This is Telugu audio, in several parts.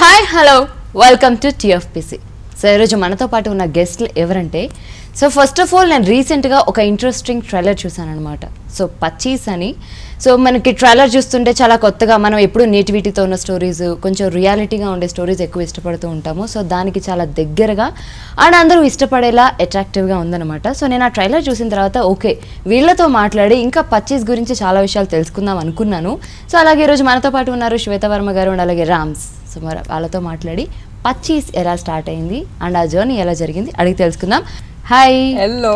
Hi hello welcome to TFPC. So ఈరోజు మనతో పాటు ఉన్న గెస్ట్లు ఎవరంటే, సో ఫస్ట్ ఆఫ్ ఆల్ నేను రీసెంట్గా ఒక ఇంట్రెస్టింగ్ ట్రైలర్ చూసాను అనమాట. సో పచ్చీస్ అని. సో మనకి ట్రైలర్ చూస్తుంటే చాలా కొత్తగా, మనం ఎప్పుడు నేటివిటీతో ఉన్న స్టోరీస్, కొంచెం రియాలిటీగా ఉండే స్టోరీస్ ఎక్కువ ఇష్టపడుతూ ఉంటాము. సో దానికి చాలా దగ్గరగా అండ్ అందరూ ఇష్టపడేలా అట్రాక్టివ్గా ఉందన్నమాట. సో నేను ఆ ట్రైలర్ చూసిన తర్వాత ఓకే, వీళ్ళతో మాట్లాడి ఇంకా పచ్చీస్ గురించి చాలా విషయాలు తెలుసుకుందాం అనుకున్నాను. సో అలాగే ఈరోజు మనతో పాటు ఉన్నారు శ్వేతవర్మ గారు అండ్ అలాగే రామ్స్. సో మరి వాళ్ళతో మాట్లాడి పచ్చీస్ ఎలా స్టార్ట్ అయింది అండ్ ఆ జర్నీ ఎలా జరిగింది అడిగి తెలుసుకుందాం. హాయ్. హలో.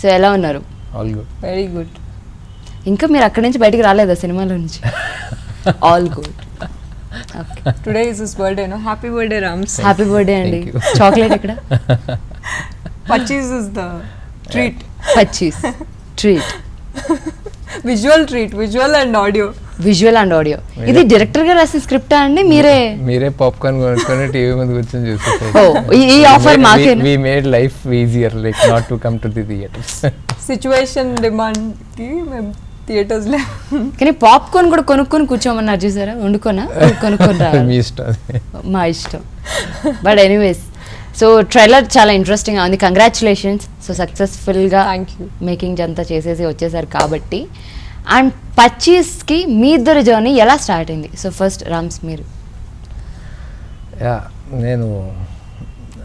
సో ఎలా ఉన్నారు? All good. Very good. ఇంకా మీరు అక్కడి నుంచి బయటికి రాలేదా సినిమాలో నుంచి? All good. Okay, today is his birthday. No happy birthday Rams. Happy birthday అండి. చాక్లెట్ ఎక్కడ? Pachchis is the treat. Pachchis treat, visual treat, visual and audio. Visual and audio. ఇది డైరెక్టర్ గా రాసిన స్క్రిప్టా అండి? మీరే పాప్కార్న్ కొనుక్కొని టీవీ ముందు కూర్చొని చూసేసారు. ఓ, ఈ ఆఫర్ మాకే. We made life easier, like not to come to the theatres. Situation demand కి మేము థియేటర్స్ లే. కానీ పాప్కార్న్ కూడా కొనుక్కొని కూర్చోమన్నారు చూసారా? వండుకోనా? కొనుక్కొని రావాలి. మీ ఇష్టం. మా ఇష్టం. బట్ ఎనీవేస్, సో ట్రైలర్ చాలా ఇంట్రెస్టింగ్గా ఉంది. కంగ్రాచులేషన్స్. సో సక్సెస్ఫుల్గా థ్యాంక్ యూ. మేకింగ్ అంతా చేసేసి వచ్చేసారు కాబట్టి. అండ్ పచ్చీస్కి మీ ఇద్దరు జర్నీ ఎలా స్టార్ట్ అయింది? సో ఫస్ట్ రామ్స్ మీరు. యా, నేను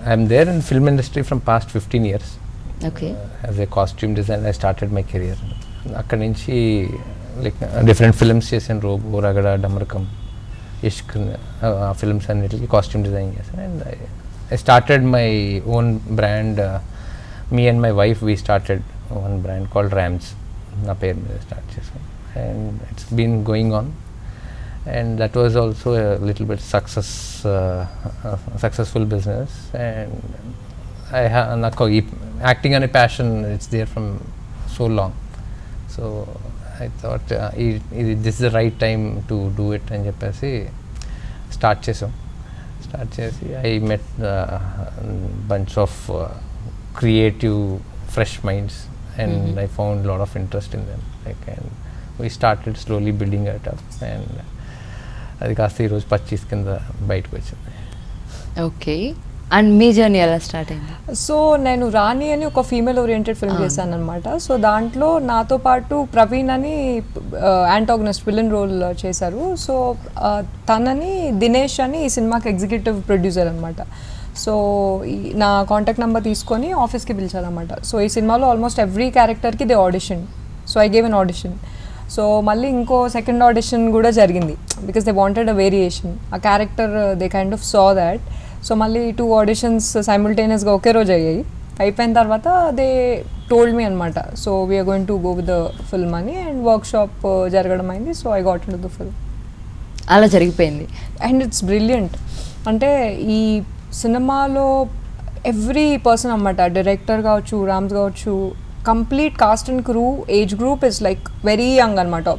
I'm there in film industry from past 15 years. Okay. As a costume designer I started my career. అక్కడి నుంచి లైక్ డిఫరెంట్ ఫిల్మ్స్ చేశాను. రోబో, రగడ, డమరకం, ఇష్క్, ఆ ఫిల్మ్స్ అన్నిటికీ కాస్ట్యూమ్ డిజైన్ చేశాను. And I started my own brand. Me and my wife, we started one brand called Rams. Na pair మీద స్టార్ట్ చేసాం. And it's been going on. And that was also a little bit successful business. And నాకు acting అనే passion, it's there from so long. So I thought this is the right time to do it అని చెప్పేసి స్టార్ట్ చేసాం. స్టార్ట్ చేసి I met bunch of creative fresh minds and I found a lot of interest in them, like, and we started slowly building it up and అది కాస్త ఈరోజు పచ్చీస్ కింద బయటకు వచ్చింది. ఓకే. అండ్ మీ జర్నీ ఎలా స్టార్ట్ అయింది? సో నేను రాణి అని ఒక ఫీమేల్ ఓరియంటెడ్ ఫిల్మ్ చేశాను అనమాట. సో దాంట్లో నాతో పాటు ప్రవీణ్ అని యాంటాగనిస్ట్ విలన్ రోల్ చేశారు. సో తనని దినేష్ అని ఈ సినిమాకి ఎగ్జిక్యూటివ్ ప్రొడ్యూసర్ అనమాట. సో నా కాంటాక్ట్ నెంబర్ తీసుకొని ఆఫీస్కి పిలిచారనమాట. సో ఈ సినిమాలో ఆల్మోస్ట్ ఎవ్రీ క్యారెక్టర్కి they audition. So I gave an audition. So మళ్ళీ ఇంకో సెకండ్ ఆడిషన్ కూడా జరిగింది because they wanted a variation. ఆ character they kind of saw that. So మళ్ళీ 2 ఆడిషన్స్ సైమిల్టేనియస్గా ఒకే రోజు అయ్యాయి. అయిపోయిన తర్వాత దే టోల్డ్ మీ అనమాట, so we're going to go with the film అని. అండ్ వర్క్ షాప్ జరగడం అయింది. So I got into the film. అలా జరిగిపోయింది. And it's brilliant. అంటే ఈ సినిమాలో ఎవ్రీ పర్సన్ అనమాట, డైరెక్టర్ కావచ్చు, రామ్స్ కావచ్చు, complete cost and crew age group is like very young అనమాట.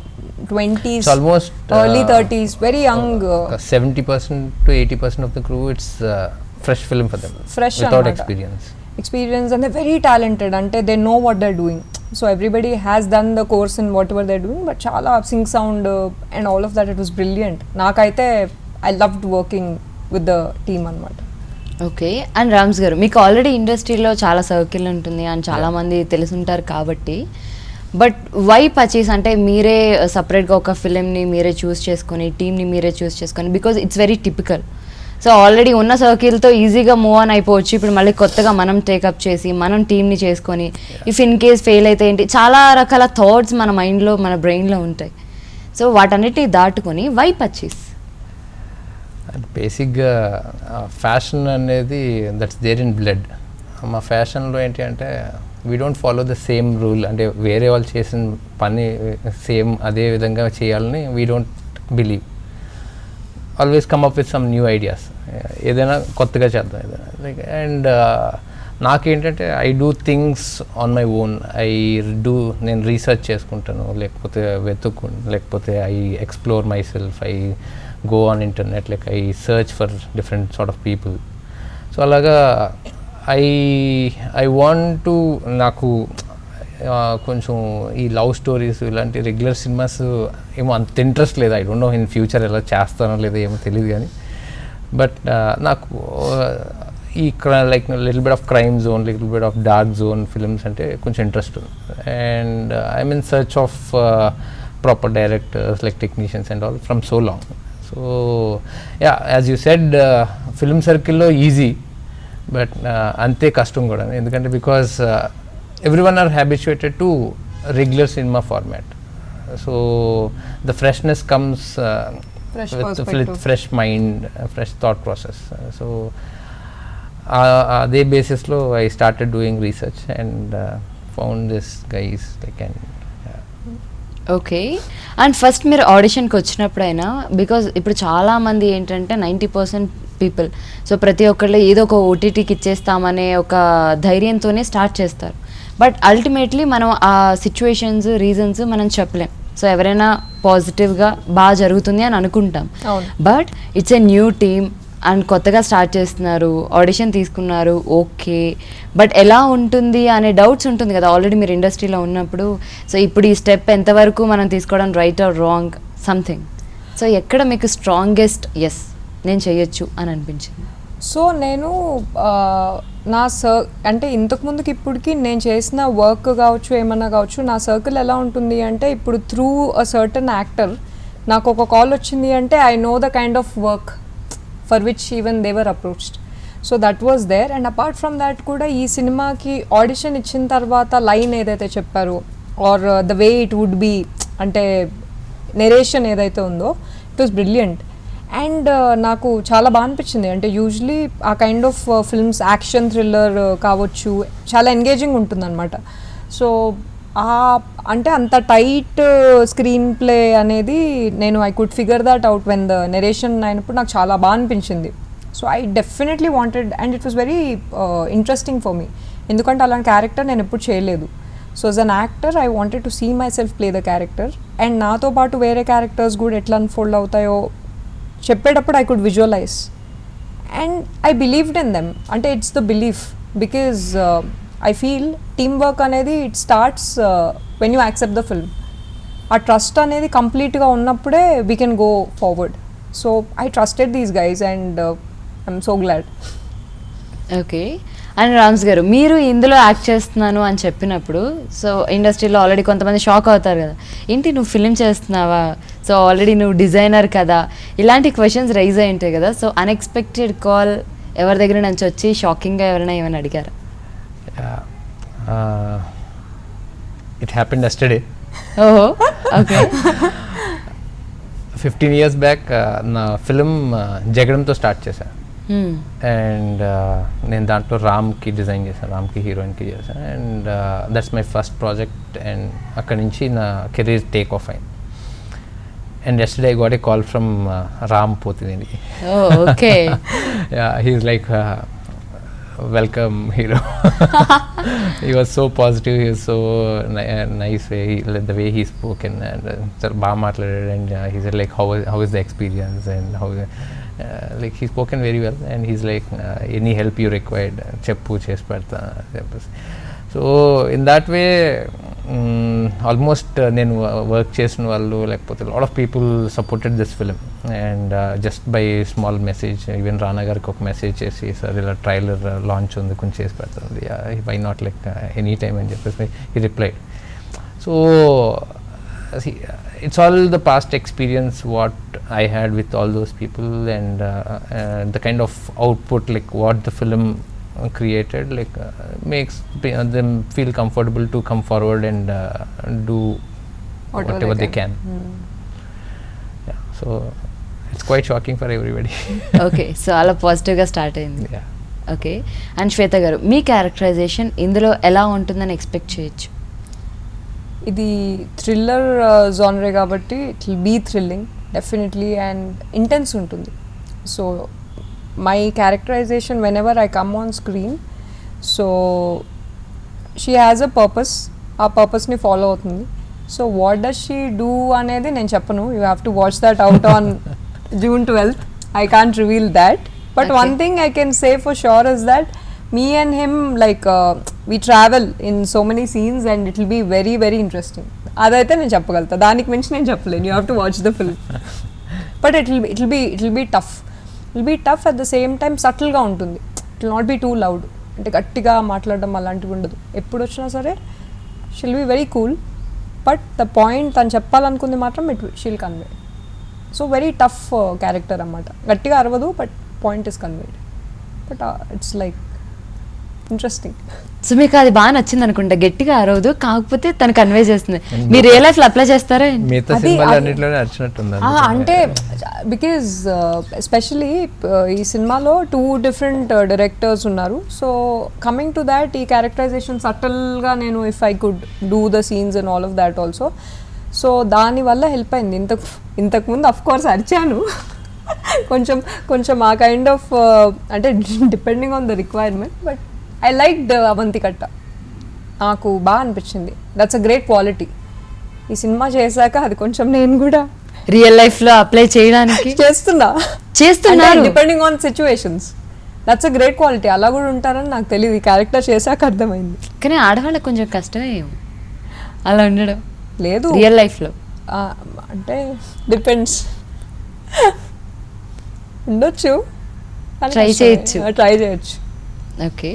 20s, almost early 30s, very young. 70% to 80% of the crew, it's fresh film for them, Fresh without anamata. experience and they're very talented. Ante they know what they're doing. So everybody has done the course in whatever they're doing, but chala sync sound and all of that, it was brilliant. Nakaithe I loved working with the team anamata. Okay. And Rams గారు, మీకు ఆల్రెడీ ఇండస్ట్రీలో చాలా సర్కిల్ ఉంటుంది అండ్ చాలామంది తెలుసుంటారు కాబట్టి, బట్ వై పచ్చీస్ అంటే మీరే సపరేట్గా ఒక ఫిలింని మీరే చూస్ చేసుకొని, టీమ్ని మీరే చూస్ చేసుకొని, because it's very typical. So already ఉన్న సర్కిల్తో ఈజీగా మూవ్ ఆన్ అయిపోవచ్చు. ఇప్పుడు మళ్ళీ కొత్తగా మనం టేకప్ చేసి మనం టీమ్ని చేసుకొని ఇఫ్ ఇన్ కేస్ ఫెయిల్ అయితే ఏంటి, చాలా రకాల థాట్స్ మన మైండ్లో, మన బ్రెయిన్లో ఉంటాయి. సో వాటన్నిటిని దాటుకొని వై పచ్చీస్? బేసిక్గా ఫ్యాషన్ అనేది దట్స్ దేర్ ఇన్ బ్లడ్. మా ఫ్యాషన్లో ఏంటి అంటే we don't follow the same rule. అంటే వేరే వాళ్ళు చేసిన పని సేమ్ అదే విధంగా చేయాలని we don't believe. Always come up with some new ideas. ఏదైనా కొత్తగా చేద్దాం ఏదైనా, లైక్. అండ్ నాకేంటంటే I do things on my own. నేను రీసెర్చ్ చేసుకుంటాను, లేకపోతే లేకపోతే I explore my self. I go on internet, like I search for different sort of people. So అలాగా I want to, నాకు కొంచెం ఈ లవ్ స్టోరీస్ ఇలాంటి రెగ్యులర్ సినిమాస్ ఏమో అంత ఇంట్రెస్ట్ లేదు. I don't no in future ఎలా చేస్తానో లేదో ఏమో తెలియదు. కానీ బట్ నాకు ఈ like little bit of crime zone, little bit of dark zone films అంటే కొంచెం ఇంట్రెస్ట్ ఉంది. And I'm in search of proper directors like technicians and all from so long. So yeah, as you said, film సర్కిల్లో ఈజీ, బట్ అంతే కష్టం కూడా. ఎందుకంటే because everyone are habituated to regular cinema format. So the freshness comes with fresh mind, fresh thought process. So అదే బేసిస్లో I started doing research and found this guys like. And okay, and first మీరు ఆడిషన్కి వచ్చినప్పుడైనా, బికాజ్ ఇప్పుడు చాలామంది ఏంటంటే 90% పీపుల్, సో ప్రతి ఒక్కళ్ళు ఏదో ఒక ఓటీటీకి ఇచ్చేస్తామనే ఒక ధైర్యంతోనే స్టార్ట్ చేస్తారు. బట్ అల్టిమేట్లీ మనం ఆ సిచ్యువేషన్స్, రీజన్స్ మనం చెప్పలేం. సో ఎవరైనా పాజిటివ్గా బాగా జరుగుతుంది అని అనుకుంటాం, but it's a new team and కొత్తగా స్టార్ట్ చేస్తున్నారు, ఆడిషన్ తీసుకున్నారు, ఓకే, బట్ ఎలా ఉంటుంది అనే డౌట్స్ ఉంటుంది కదా ఆల్రెడీ మీరు ఇండస్ట్రీలో ఉన్నప్పుడు. సో ఇప్పుడు ఈ స్టెప్ ఎంతవరకు మనం తీసుకోవడం right are wrong something. So ఎక్కడ మీకు స్ట్రాంగెస్ట్ ఎస్ నేను చేయొచ్చు అని అనిపించింది? సో నేను నా అంటే ఇంతకుముందుకి ఇప్పటికి నేను చేసిన వర్క్ కావచ్చు, ఏమన్నా కావచ్చు, నా సర్కిల్ ఎలా ఉంటుంది అంటే, ఇప్పుడు త్రూ అ సర్టన్ యాక్టర్ నాకు ఒక కాల్ వచ్చింది అంటే I know the kind of work for which even they were approached. So that was there. And apart from that కూడా ఈ సినిమాకి ఆడిషన్ ఇచ్చిన తర్వాత లైన్ ఏదైతే చెప్పారో, or the way it would be, అంటే నెరేషన్ ఏదైతే ఉందో, ఇట్ వాస్ బ్రిలియంట్. అండ్ నాకు చాలా బాగా అనిపించింది. అంటే యూజువలీ ఆ kind of films, action thriller కావచ్చు, చాలా ఎంగేజింగ్ ఉంటుందన్నమాట. సో అంటే అంత టైట్ స్క్రీన్ ప్లే అనేది నేను I could figure that out when the narration అయినప్పుడు నాకు చాలా బాగా అనిపించింది. So I definitely wanted, and it was very interesting for me, ఎందుకంటే అలాంటి క్యారెక్టర్ నేను ఎప్పుడు చేయలేదు. So as an actor I wanted to see myself play the character. And నాతో పాటు వేరే క్యారెక్టర్స్ కూడా ఎట్లా అన్ఫోల్డ్ అవుతాయో చెప్పేటప్పుడు I could visualise, and I believed in them. అంటే it's the belief, because I feel team work అనేది it starts when you accept the film. ఆ ట్రస్ట్ అనేది కంప్లీట్గా ఉన్నప్పుడే we can go forward. So I trusted these guys and I'm so glad. Okay, and Rams గారు, మీరు ఇందులో యాక్ట్ చేస్తున్నాను అని చెప్పినప్పుడు, సో ఇండస్ట్రీలో ఆల్రెడీ కొంతమంది షాక్ అవుతారు కదా, ఏంటి నువ్వు ఫిలిం చేస్తున్నావా, సో ఆల్రెడీ నువ్వు డిజైనర్ కదా, ఇలాంటి క్వశ్చన్స్ రైజ్ అయి ఉంటాయి కదా. సో అన్ఎక్స్పెక్టెడ్ కాల్ ఎవరి దగ్గర నుంచి వచ్చి షాకింగ్గా ఎవరైనా ఏమైనా అడిగారా? It happened yesterday. ఓహో, ఓకే. 15 years బ్యాక్ నా ఫిలిం జగడంతో స్టార్ట్ చేశాను. అండ్ నేను దాంట్లో రామ్కి డిజైన్ చేశాను, రామ్కి హీరోయిన్కి చేశాను. And that's my first project. And అక్కడి నుంచి నా కెరీర్ టేక్ ఆఫ్ అయింది. And yesterday I got a call from Ram Pothini. Oh, okay. Yeah, he's like welcome hero. He was so positive, he was so nice way, the way he spoke, and sir ba matladed, and he said like how is the experience, and how like he spoken very well, and he's like any help you required cheppu chesi pedta. So in that way almost నేను వర్క్ చేసిన వాళ్ళు లేకపోతే lot of people supported this film. And just by small message, even రానా గారికి ఒక మెసేజ్ చేసి, సార్ ఇలా ట్రైలర్ లాంచ్ ఉంది కొంచెం చేసి పెడుతుంది, why not like any time అని చెప్పేసి he replied. So it's all the past experience what I had with all those people, and the kind of output like what the film created like makes them feel comfortable to come forward and do whatever they can. Yeah, so it's quite shocking for everybody. Okay, so అలా పాజిటివ్గా స్టార్ట్ అయింది. ఓకే, అండ్ శ్వేత గారు, మీ క్యారెక్టరైజేషన్ ఇందులో ఎలా ఉంటుందని ఎక్స్పెక్ట్ చేయొచ్చు? ఇది థ్రిల్లర్ జానరే కాబట్టి it will be thrilling definitely, and intense ఉంటుంది. So my characterization whenever I come on screen, so she has a purpose, ఆ పర్పస్ని ఫాలో అవుతుంది. So what does she do అనేది నేను చెప్పను, you have to watch that out on June 12th. I can't reveal that, but one thing I can say for sure is that me and him like we travel in so many scenes and it will be very very interesting. అదైతే నేను చెప్పగలుగుతా, దానికి మించి నేను చెప్పలేను. You have to watch the film. But it will be tough. Will be tough at the same time సటిల్గా ఉంటుంది. It will not be too loud, అంటే గట్టిగా మాట్లాడడం అలాంటివి ఉండదు. ఎప్పుడు వచ్చినా సరే she'll be very cool, but the point తను చెప్పాలనుకుంది మాత్రం she'll convey. So very tough character అన్నమాట. గట్టిగా అరవదు, but point is conveyed. But it's like interesting. So మీకు అది బాగా నచ్చింది అనుకుంటా, గట్టిగా అరవదు, కాకపోతే తను కన్వే చేస్తుంది. మీరు రియల్ లైఫ్ లో అప్లై చేస్తారా? మిగతా సినిమాలు అన్నింటిలోనే నచ్చినట్టుంది. అంటే బికాజ్ ఎస్పెషలీ ఈ సినిమాలో 2 different డైరెక్టర్స్ ఉన్నారు. సో కమింగ్ టు దాట్, ఈ క్యారెక్టరైజేషన్ సటల్గా నేను if I could do the scenes and all of that also, so దానివల్ల హెల్ప్ అయింది. ఇంతకుముందు అఫ్ కోర్స్ అరిచాను కొంచెం ఆ కైండ్ ఆఫ్ అంటే depending on the requirement, but I liked అవంతికట్ట. నాకు బాగా అనిపించింది. That's a great quality. ఈ సినిమా చేశాక అది కొంచెం నేను కూడా రియల్ లైఫ్ లో అప్లై చేయడానికి చేస్తున్నారు, depending on situations. That's a great quality. అలా కూడా ఉంటారని నాకు తెలియదు, ఈ క్యారెక్టర్ చేశాక అర్థమైంది. కానీ ఆడవాళ్ళకి కొంచెం కష్టమే అలా ఉండడం లేదు రియల్ లైఫ్ లో. అంటే డిపెండ్స్, ఉండొచ్చు, ట్రై చేయొచ్చు. ఓకే,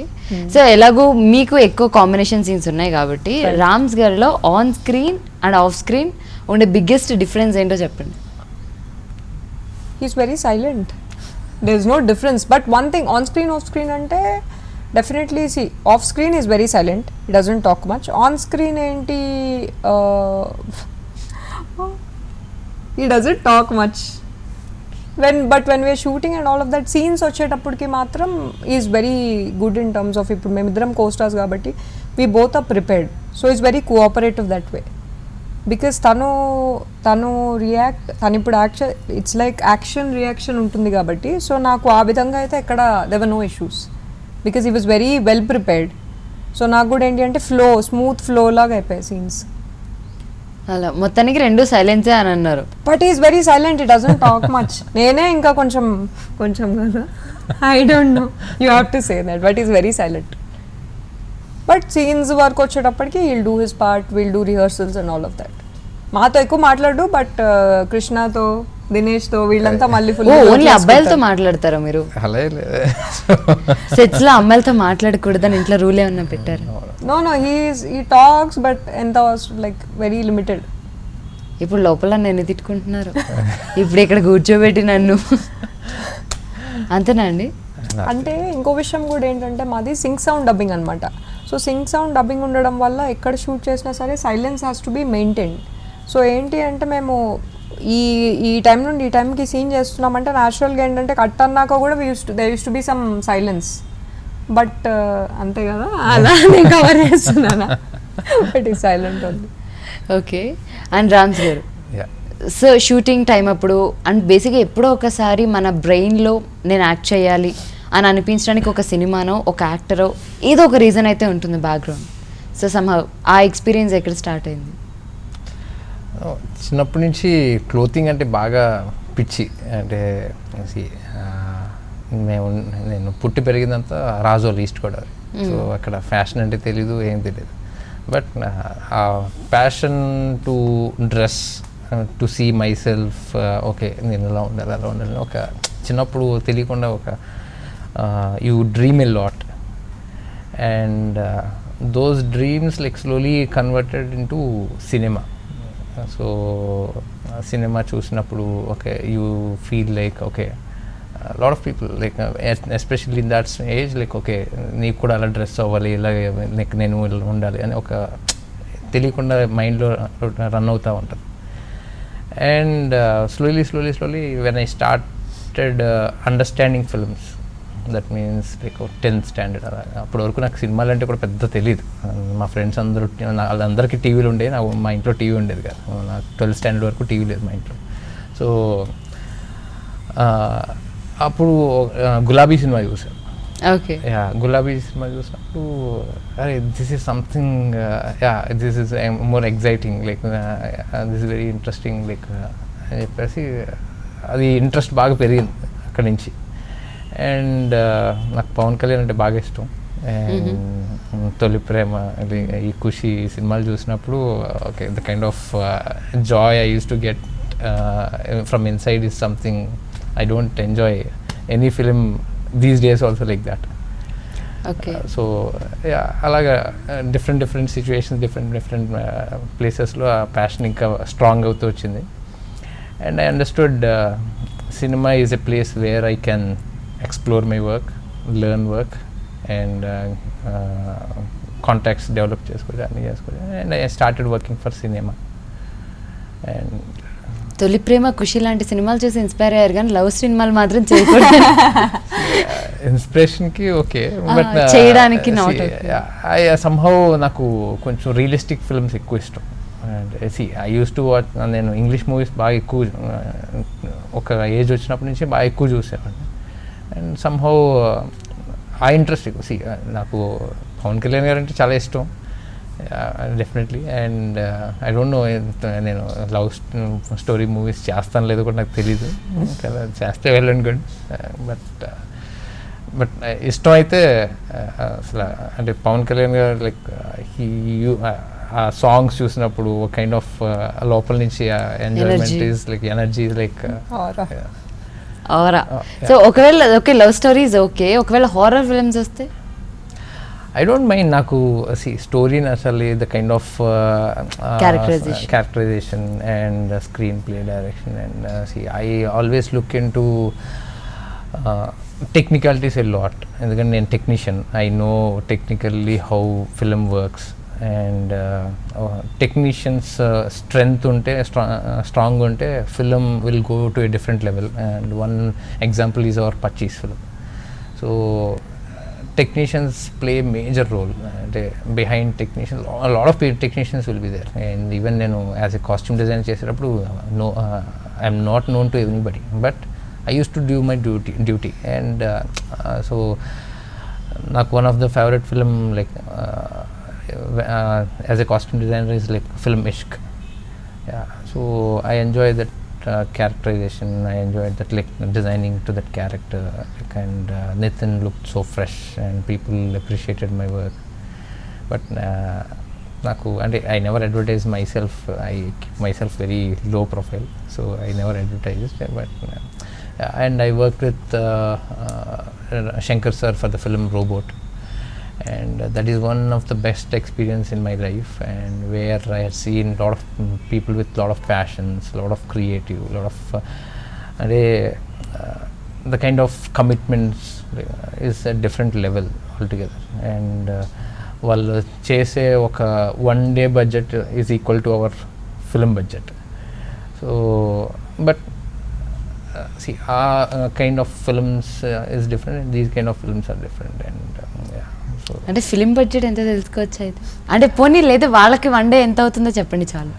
సో ఎలాగో మీకు ఎక్కువ కాంబినేషన్ సీన్స్ ఉన్నాయి కాబట్టి రామ్స్ గారిలో on screen and off screen ఉండే బిగ్గెస్ట్ డిఫరెన్స్ ఏంటో చెప్పండి. He's very silent, there is no difference. But one thing, on screen off screen అంటే డెఫినెట్లీ సి off screen is very silent, it doesn't talk much. On screen ఏంటి, he doesn't talk much when we're shooting and all of that, scenes వచ్చేటప్పటికి మాత్రం is very good in terms of, ఇప్పుడు మేమిద్దరం కోస్టార్స్ కాబట్టి we both are prepared, so he's very cooperative that way, because తను రియాక్ట్, తను ఇప్పుడు action, it's like action reaction ఉంటుంది కాబట్టి, సో నాకు ఆ విధంగా అయితే ఎక్కడ there were no issues because he was very well prepared. So నాకు కూడా ఏంటి అంటే స్మూత్ ఫ్లో లాగా అయిపోయాయి సీన్స్. అలా మొత్తానికి 2 సైలెన్సే అని అన్నారు. But he's very silent, it doesn't talk much. నేనే ఇంకా కొంచెం కదా, I don't know, you have to say that, but he's very silent. But scenes work వచ్చేటప్పటికి will do his part, will do rehearsals and all of that. మాతో ఎక్కువ మాట్లాడు, బట్ కృష్ణతో, దినేష్తో వీళ్ళంతా మళ్ళీ ఫుల్ ఓన్లీ అబ్బాయిలతో మాట్లాడతారా మీరు? అలా సెట్స్ లో అమ్మాయిలతో మాట్లాడకూడదని ఇంట్లో రూల్ ఏమన్నా పెట్టారు? No, he talks, but ఎంత like very limited. ఇప్పుడు లోపల నేను తిట్టుకుంటున్నారు, ఇప్పుడు ఇక్కడ కూర్చోబెట్టి నన్ను, అంతేనా అండి? అంటే ఇంకో విషయం కూడా ఏంటంటే మాది సింక్ సౌండ్ డబ్బింగ్ అనమాట. సో సింక్ సౌండ్ డబ్బింగ్ ఉండడం వల్ల ఎక్కడ షూట్ చేసినా సరే silence has to be maintained. So ఏంటి అంటే మేము ఈ టైం నుండి ఈ టైంకి సీన్ చేస్తున్నామంటే న్యాచురల్గా ఏంటంటే కట్ అన్నాక కూడా they use to be some silence, but అంతే కదా, అలా నేను కవర్ చేస్తున్నాను, బట్ ఈ సైలెంట్ ఉంది. ఓకే, అండ్ రామ్స్ గారు, సో షూటింగ్ టైం అప్పుడు అండ్ బేసిక్గా ఎప్పుడో ఒకసారి మన బ్రెయిన్లో నేను యాక్ట్ చేయాలి అని అనిపించడానికి ఒక సినిమానో ఒక యాక్టరో ఏదో ఒక రీజన్ అయితే ఉంటుంది బ్యాక్గ్రౌండ్. సో సమ్హౌ ఆ ఎక్స్పీరియన్స్ ఎక్కడ స్టార్ట్ అయింది? చిన్నప్పటి నుంచి క్లోతింగ్ అంటే బాగా పిచ్చి. అంటే నేను పుట్టి పెరిగిందంతా రాజోల్, ఈస్ట్ గోదావరి. సో అక్కడ ఫ్యాషన్ అంటే తెలీదు, ఏం తెలియదు. బట్ ఆ passion to dress, to see myself, okay నేను ఇలా ఉండాలి అలా ఉండాలి, ఒక చిన్నప్పుడు తెలియకుండా ఒక you dream a lot, and those dreams like slowly converted into cinema. So సినిమా చూసినప్పుడు okay you feel like okay lot of people like especially in that age like okay నీకు కూడా అలా డ్రెస్ అవ్వాలి, ఇలా లైక్ నేను ఉండాలి అని ఒక తెలియకుండా మైండ్లో రన్ అవుతూ ఉంటుంది. And slowly when I started understanding films, that means like 10th standard అలా, అప్పటి వరకు నాకు సినిమాలు అంటే కూడా పెద్ద తెలియదు. మా ఫ్రెండ్స్ అందరూ, వాళ్ళందరికీ టీవీలు ఉండేవి, నాకు మా ఇంట్లో టీవీ ఉండేది కాదు. నాకు 12th స్టాండర్డ్ వరకు టీవీ లేదు మా ఇంట్లో. సో అప్పుడు గులాబీ సినిమా చూసాను. ఓకే, గులాబీ సినిమా చూసినప్పుడు అరే this is something, this is more exciting, like this is very interesting like అని చెప్పేసి అది ఇంట్రెస్ట్ బాగా పెరిగింది అక్కడి నుంచి. అండ్ నాకు పవన్ కళ్యాణ్ అంటే బాగా ఇష్టం. అండ్ తొలి ప్రేమ, ఈ ఖుషి సినిమాలు చూసినప్పుడు okay the kind of Joy I use to get from inside is something I don't enjoy any film these days also like that. Okay. So అలాగా డిఫరెంట్ సిచ్యువేషన్స్ డిఫరెంట్ ప్లేసెస్లో ఆ ప్యాషన్ ఇంకా స్ట్రాంగ్ అవుతూ వచ్చింది. And I understood cinema is a place where I can explore my work, learn work, and contacts develop చేసుకోవాలి. And I started working for cinema. And తొలి ప్రేమ, ఖుషి లాంటి సినిమాలు చూసి ఇన్స్పైర్ అయ్యారు కానీ లవ్ సినిమాలు మాత్రం చేయకూడదు. ఇన్స్పిరేషన్కి ఓకే, బట్ చేయడానికి not somehow నాకు కొంచెం రియలిస్టిక్ ఫిల్మ్స్ ఎక్కువ ఇష్టం. ఐ యూస్ టు వాచ్, నేను ఇంగ్లీష్ మూవీస్ బాగా ఎక్కువ ఒక ఏజ్ వచ్చినప్పటి నుంచి బాగా ఎక్కువ చూసేవాడిని. అండ్ సమ్హౌ ఆ ఇంట్రెస్ట్ ఎక్కువ. నాకు పవన్ కళ్యాణ్ గారు అంటే చాలా ఇష్టం definitely. And I don't no, నేను లవ్ స్టోరీ మూవీస్ చేస్తాను లేదో కూడా నాకు తెలీదు, చేస్తే వెళ్ళండి గుడ్. బట్ ఇష్టం అయితే అసలు అంటే పవన్ కళ్యాణ్ గారు లైక్ ఆ సాంగ్స్ చూసినప్పుడు ఒక కైండ్ ఆఫ్ లోపల నుంచి enjoyment is like energy like aura. So ఒకవేళ ఓకే లవ్ స్టోరీస్ ఓకే, ఒకవేళ హారర్ ఫిల్మ్స్ వస్తే ఐ డోంట్ మైండ్. నాకు స్టోరీ నచ్చాలి, the kind of characterisation and screen play direction. And I always look into technicalities a lot, ఎందుకంటే నేను technician. I know technically how film works. And technicians strength ఉంటే స్ట్రాంగ్ ఉంటే film will go to a different level. And one example is hour పచ్చీస్ film. So technicians play major role. అంటే behind technicians lot of technicians will be there. And even నేను యాజ్ ఎ కాస్ట్యూమ్ డిజైన్ చేసేటప్పుడు I'm not known to anybody, but I use to do my duty. And so నాకు one of the favourite film like as a costume designer is like film Ishq. Yeah, so I enjoy that characterization. I enjoyed that like designing to that character, like, and Nathan looked so fresh and people appreciated my work. But naku and I never advertise myself. I keep myself very low profile, so I never advertise. But and I worked with Shankar sir for the film Robot. And that is one of the best experience in my life, and where I have seen a lot of people with lot of passions, a lot of creative, a lot of the kind of commitments is a different level altogether. And వాళ్ళు చేసే ఒక 1 day budget is equal to our film budget. So but see kind of films is different, and these kind of films are different. And yeah. అంటే ఫిలిం బడ్జెట్ ఎంత తెలుసుకోవచ్చు అయితే? అంటే పోనీ లేదా వాళ్ళకి 1 day ఎంత అవుతుందో చెప్పండి చాలు.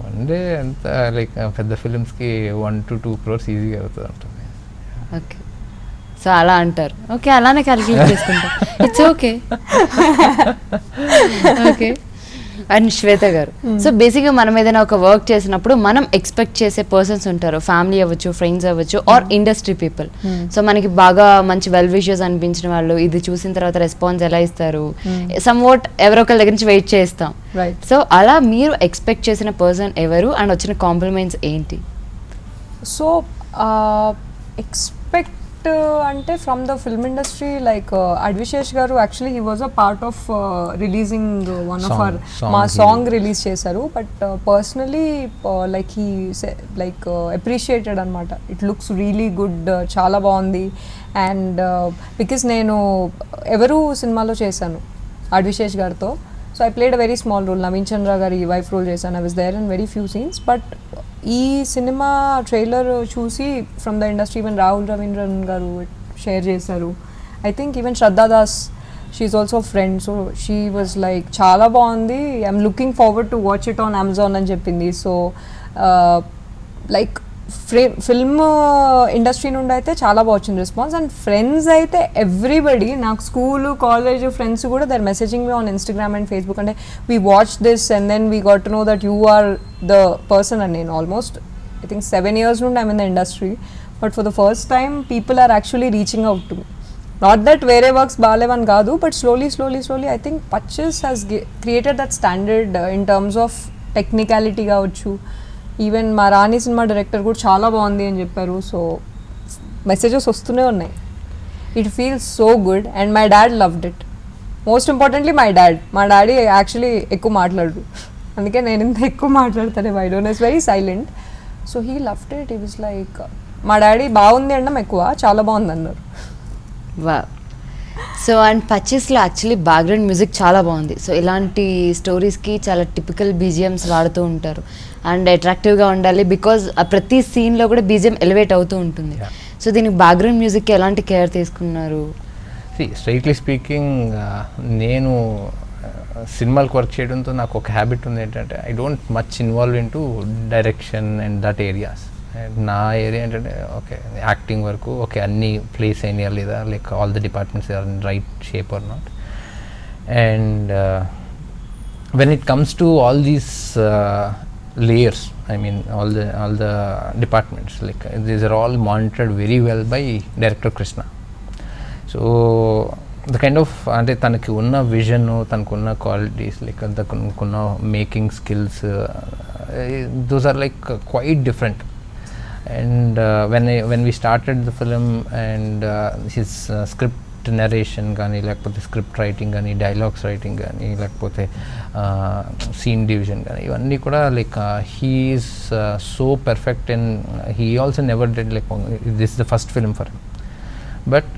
1 day ఎంత లైక్ పెద్ద ఫిలిమ్స్కి 1 to 2 crores ఈజీగా అవుతుంది ఉంటుంది. ఓకే, సో అలా అంటారు. ఓకే, అలానే క్యాలిక్యులేట్ చేసుకుంటాం. It's okay. ఓకే. అండ్ శ్వేత గారు, సో బేసిక్గా మనం ఏదైనా ఒక వర్క్ చేసినప్పుడు మనం ఎక్స్పెక్ట్ చేసే పర్సన్స్ ఉంటారు, ఫ్యామిలీ అవ్వచ్చు, ఫ్రెండ్స్ అవ్వచ్చు, ఆర్ ఇండస్ట్రీ పీపుల్. సో మనకి బాగా మంచి వెల్ విషెస్ అనిపించిన వాళ్ళు ఇది చూసిన తర్వాత రెస్పాన్స్ ఎలా ఇస్తారు, సమ్ వాట్ ఎవరో ఒకరి దగ్గర నుంచి వెయిట్ చేస్తాం. సో అలా మీరు ఎక్స్పెక్ట్ చేసిన పర్సన్ ఎవరు అండ్ వచ్చిన కాంప్లిమెంట్స్ ఏంటి? సో ఎక్స్పెక్ట్ అంటే from the film industry like Adivi Sesh గారు actually he was a part of releasing one of our మా సాంగ్ రిలీజ్ చేశారు. But personally like he like appreciated అనమాట. ఇట్ లుక్స్ రియలీ గుడ్, చాలా బాగుంది. అండ్ బికాస్ నేను ఎవరు సినిమాలో చేశాను అడ్విశేష్ గారితో. So I played a very small role. Naveen చంద్ర గారి వైఫ్ రోల్ చేశాను. I was there in very few scenes. But ఈ సినిమా ట్రైలర్ చూసి from the industry even Rahul Ravindran గారు షేర్ చేశారు. I think even Shraddha Das, she's also friend. So she was like చాలా బాగుంది, I'm looking forward to watch it on Amazon అని చెప్పింది. సో లైక్ ఫిల్మ్ ఇండస్ట్రీ నుండి అయితే చాలా బాగా వచ్చింది రెస్పాన్స్. అండ్ ఫ్రెండ్స్ అయితే ఎవ్రీబడి, నాకు స్కూల్ కాలేజ్ ఫ్రెండ్స్ కూడా they're messaging me on Instagram and Facebook. అంటే we watch this and then we got to know that you are the person. And నేను ఆల్మోస్ట్ ఐ థింక్ 7 years నుండి I'm in the industry. But for the first time people are actually reaching out to me. Not that వేరే వర్క్స్ బాగాలేవని కాదు, but slowly I think purchase has created that standard in terms of technicality కావచ్చు. ఈవెన్ మా రాణి సినిమా డైరెక్టర్ కూడా చాలా బాగుంది అని చెప్పారు. సో మెసేజెస్ వస్తూనే ఉన్నాయి. It feels so good and my dad loved it. Most importantly మా డాడీ యాక్చువల్లీ ఎక్కువ మాట్లాడు, అందుకే నేను ఇంత ఎక్కువ మాట్లాడతాను. I don't know, it's very silent. So he loved it. He was like, మా డాడీ బాగుంది అనడం ఎక్కువ, చాలా బాగుంది అన్నారు. వా. సో అండ్ పచ్చీస్లో యాక్చువల్లీ బ్యాక్గ్రౌండ్ మ్యూజిక్ చాలా బాగుంది. సో ఇలాంటి స్టోరీస్కి చాలా టిపికల్ బీజిఎమ్స్ వాడుతూ ఉంటారు అండ్ అట్రాక్టివ్గా ఉండాలి, బికాజ్ ప్రతి సీన్లో కూడా బీజిఎం ఎలివేట్ అవుతూ ఉంటుంది. సో దీనికి బ్యాక్గ్రౌండ్ మ్యూజిక్కి ఎలాంటి కేర్ తీసుకున్నారు? స్ట్రైట్లీ స్పీకింగ్, నేను సినిమాలకు వర్క్ చేయడంతో నాకు ఒక హ్యాబిట్ ఉంది ఏంటంటే, I don't much involve into direction and that areas. నా ఏరియా ఏంటంటే ఓకే యాక్టింగ్ వరకు ఓకే అన్నీ ప్లేస్ అయినాయా లేదా, like all the departments are in right shape or not. And when it comes to all these layers, I mean all the departments, like these are all monitored very well by director Krishna. So the kind of ante tanaki unna vision, tanakunna qualities, like tanakunna making skills, those are like quite different. And when we started the film and his script narration కానీ లేకపోతే స్క్రిప్ట్ రైటింగ్ కానీ డైలాగ్స్ రైటింగ్ కానీ లేకపోతే సీన్ డివిజన్ కానీ ఇవన్నీ కూడా like he is so perfect and he also never did like this is the first film for him. But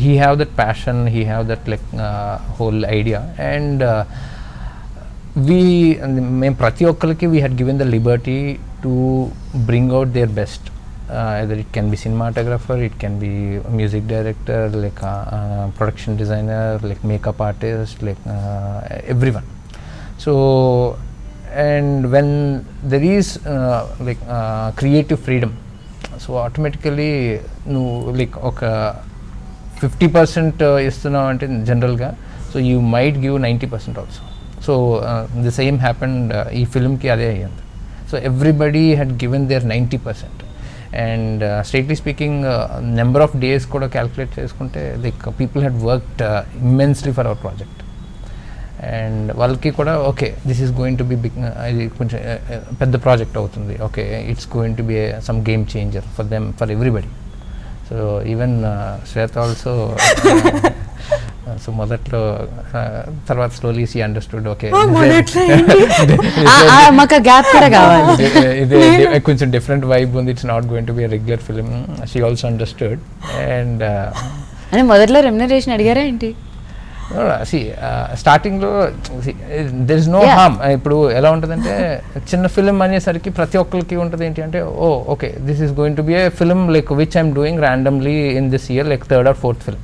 he have that passion, he have that like whole idea. And మేము ప్రతి ఒక్కరికి we had given the Liberty to bring out their best. Either it can be cinematographer, it can be a music director, like production designer, like makeup artist, like everyone. So and when there is like creative freedom, so automatically no like okay 50% istunnam ante general ga, so you might give 90% also. So the same happened ee film ki ade ayindi. So everybody had given their 90%. And straightly speaking, number of days kuda calculate cheskunte like people had worked immensely for our project. And వాళ్ళకి కూడా okay this is going to be big, ఇది కొంచెం పెద్ద ప్రాజెక్ట్ అవుతుంది, okay it's going to be some game changer for them, for everybody. So even Shweta also so మొదట్లో తర్వాత స్లోలీ షీ అండర్స్టూడ్ ఓకే మాకు గ్యాప్ కూడా కావాలి, ఇది కొంచెం డిఫరెంట్ వైబ్ ఉంది, it's not going to be regular film. She also understood. And అని మొదట్లో రెమ్యునరేషన్ అడిగారా ఏంటి? స్టార్టింగ్లో దెర్ ఇస్ నో హార్మ్. ఇప్పుడు ఎలా ఉంటుందంటే చిన్న ఫిలిం అనేసరికి ప్రతి ఒక్కరికి ఉంటుంది ఏంటి అంటే oh okay this is going to be a film like which I'm doing randomly in this year, like third or fourth film.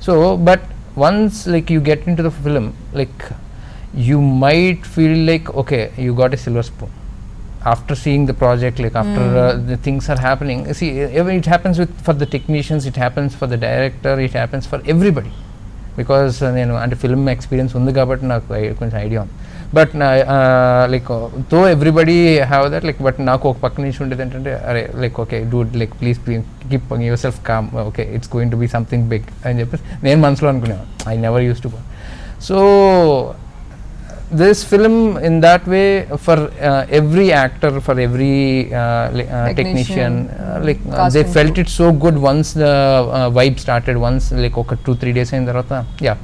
So but once like you get into the film, like you might feel like okay you got a silver spoon after seeing the project, like after the things are happening. See, it happens with for the technicians, it happens for the director, it happens for everybody, because నేను అంటే ఫిల్మ్ ఎక్స్పీరియన్స్ ఉంది కాబట్టి నాకు కొంచెం ఐడియా ఉంది. But like though everybody have that like, but నాకు ఒక పక్క నుంచి ఉండేది ఏంటంటే అరే like okay dude like please keep yourself calm, okay it's going to be something big అని చెప్పేసి నేను మనసులో అనుకునేవాను. I never use to. So this film in that way for every actor, for every technician, like they felt it so good once the vibe started, once like okay 2-3 days in tarvata yeah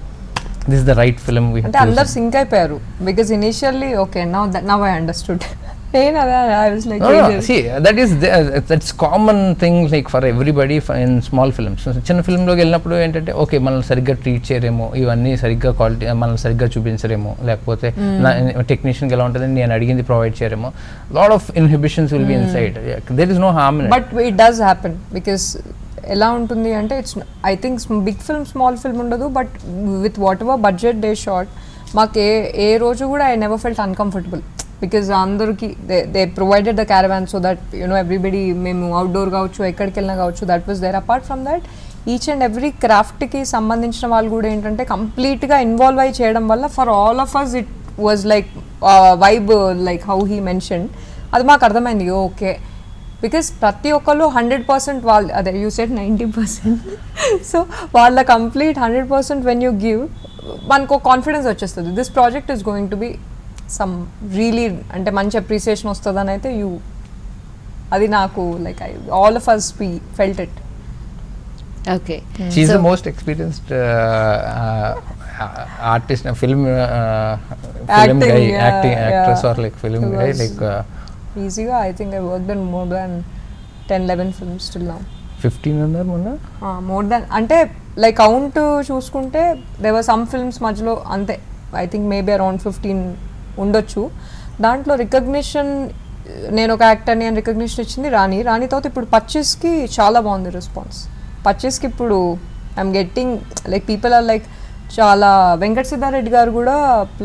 this is the right film we ante andar sync ayipayaru, because initially okay now I understood. I was like see that's common thing like for everybody in small films. చిన్న ఫిల్మ్ లోకి వెళ్ళినప్పుడు ఏంటంటే ఓకే మనల్ని సరిగ్గా ట్రీట్ చేయరేమో, ఇవన్నీ సరిగ్గా క్వాలిటీ మనల్ని సరిగ్గా చూపించరేమో, లేకపోతే టెక్నీషియన్కి ఎలా ఉంటుంది నేను అడిగింది ప్రొవైడ్ చేయరేమో, lot of inhibitions will be inside. There is no harm in it, but it does happen. Because ఎలా ఉంటుంది అంటే it's I think big film small film ఉండదు, but with whatever budget they shot మాకు ఏ రోజు కూడా I never felt uncomfortable, because అందరికి they provided the caravan so that you know everybody మేము అవుట్డోర్ కావచ్చు ఎక్కడికి వెళ్ళినా కావచ్చు, that was there. Apart from that each and every క్రాఫ్ట్కి సంబంధించిన వాళ్ళు కూడా ఏంటంటే కంప్లీట్గా ఇన్వాల్వ్ అయ్యి చేయడం వల్ల for all of us it was like vibe, like how he mention, అది మాకు అర్థమైంది ఓకే. బికాస్ ప్రతి ఒక్కళ్ళు 100% వాళ్ళు అదే యూ సెట్ 90%, సో వాళ్ళ కంప్లీట్ 100% వెన్ యూ గివ్ మనకు కాన్ఫిడెన్స్ వచ్చేస్తుంది, this project is going to be some really అంటే మంచి అప్రిసియేషన్ వస్తుందని అయితే అది నాకు like all of us we felt it. Okay, she is the most experienced artist, film Acting, guy, yeah, acting actress yeah. Or like film guy, Because- like ఈజీగా I think I worked in more than 10-11 films till now. 15 అన్నారు మొన్న. మోర్ దాన్ అంటే లైక్ కౌంట్ చూసుకుంటే దేవర్ సమ్ ఫిల్మ్స్ మధ్యలో అంతే, ఐ థింక్ మేబీ అరౌండ్ 15 ఉండొచ్చు. దాంట్లో రికగ్నిషన్, నేను ఒక యాక్టర్ని అని రికగ్నిషన్ ఇచ్చింది రాణి. రాణి తర్వాత ఇప్పుడు 25కి చాలా బాగుంది రెస్పాన్స్. 25కి ఇప్పుడు I'm getting like people are like చాలా, వెంకట్ సిద్ధారెడ్డి గారు కూడా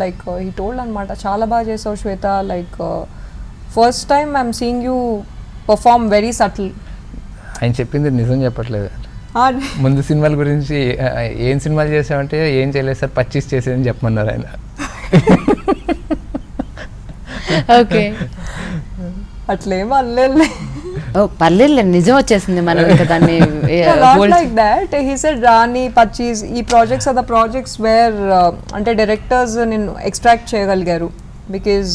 లైక్ హీ టోల్డ్ అనమాట, చాలా బాగా చేసావు Shweta, like first time I'm seeing you perform very subtle. ఆయన చెప్పింది నిజం చెప్పట్లేదు. ముందు సినిమాల గురించి ఏం సినిమాలు చేసామంటే ఏం చేయలేదు సార్, 25 చేసేదని చెప్పమన్నారు ఆయన. ఓకే, అట్లేమో అనలేదు. ఓ పర్లేదు, నిజం వచ్చేసింది మనం ఇంకా దాన్ని like that he said Rani 25 ఈ projects are the projects where అంటే డైరెక్టర్స్ నిన్ను ఎక్స్ట్రాక్ట్ చేయగలిగారు. బికాజ్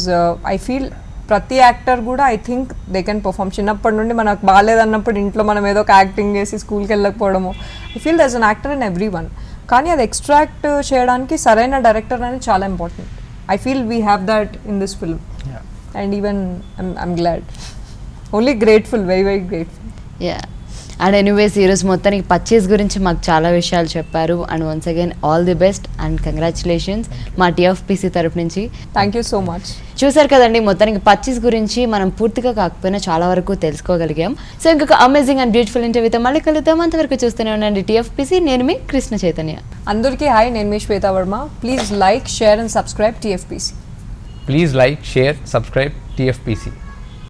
ఐ ఫీల్ ప్రతి యాక్టర్ కూడా I think they can perform. చిన్నప్పటి నుండి మనకు బాగాలేదన్నప్పుడు ఇంట్లో మనం ఏదో ఒక యాక్టింగ్ చేసి స్కూల్కి వెళ్ళకపోవడము, I feel there is an actor in every one. కానీ అది ఎక్స్ట్రాక్ట్ చేయడానికి సరైన డైరెక్టర్ అనేది చాలా important. I feel we have that in this film and even I'm glad, only grateful, very very grateful. Yeah, and anyways ఈరోజు మొత్తానికి 25 గురించి మాకు చాలా విషయాలు చెప్పారు. And once again all the best and congratulations మా టీఎఫ్పిసి తరపు నుంచి. Thank you so much. చూసారు కదండి, మొత్తానికి 25 గురించి మనం పూర్తిగా కాకపోయినా చాలా వరకు తెలుసుకోగలిగాం. సో ఇంకొక అమేజింగ్ అండ్ బ్యూటిఫుల్ ఇంటర్వ్యూతో మళ్ళీ కలుద్దాం. అంతవరకు చూస్తూనే ఉండండి టీఎఫ్పిసి. నేను మీ కృష్ణ చైతన్య. అందరికీ హాయ్, నేను మీ Shweta Varma. Please like, share and subscribe TFPC. Please like, share, subscribe TFPC.